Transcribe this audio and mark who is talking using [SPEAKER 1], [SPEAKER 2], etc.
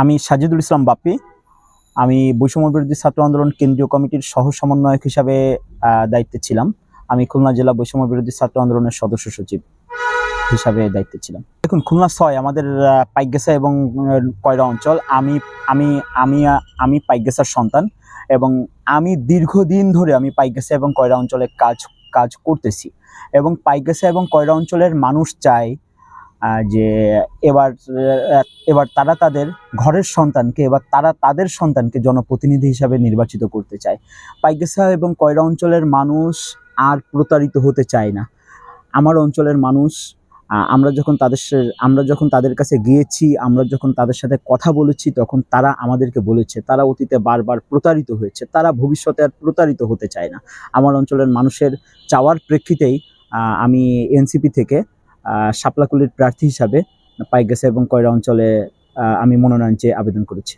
[SPEAKER 1] আমি সাজিদুল ইসলাম বাপ্পি। আমি বৈষম্য বিরোধী ছাত্র আন্দোলন কেন্দ্রীয় কমিটির সহ সমন্বয়ক হিসাবে দায়িত্বে ছিলাম। আমি খুলনা জেলা বৈষম্য বিরোধী ছাত্র আন্দোলনের সদস্য সচিব হিসাবে দায়িত্বে ছিলাম। দেখুন, খুলনা ৬ আমাদের পাইকগাছা এবং কয়রা অঞ্চল। আমি আমি আমি আমি পাইকগাছার সন্তান এবং আমি দীর্ঘদিন ধরে আমি পাইকগাছা এবং কয়রা অঞ্চলে কাজ করতেছি এবং পাইকগাছা এবং কয়রা অঞ্চলের মানুষ চায় যে এবার তারা তাদের ঘরের সন্তানকে তাদের সন্তানকে জনপ্রতিনিধি হিসাবে নির্বাচিত করতে চায়। পাইকগাছা এবং কয়রা অঞ্চলের মানুষ আর প্রতারিত হতে চায় না। আমার অঞ্চলের মানুষ আমরা যখন তাদের কাছে গিয়েছি, আমরা যখন তাদের সাথে কথা বলেছি, তখন তারা আমাদেরকে বলেছে তারা অতীতে বারবার প্রতারিত হয়েছে, তারা ভবিষ্যতে আর প্রতারিত হতে চায় না। আমার অঞ্চলের মানুষের চাওয়ার প্রেক্ষিতেই আমি এনসিপি থেকে শাপলাকলির প্রার্থী হিসাবে পাইকগাছা এবং কয়রা অঞ্চলে আমি মনোনয়ন চেয়ে আবেদন করেছি।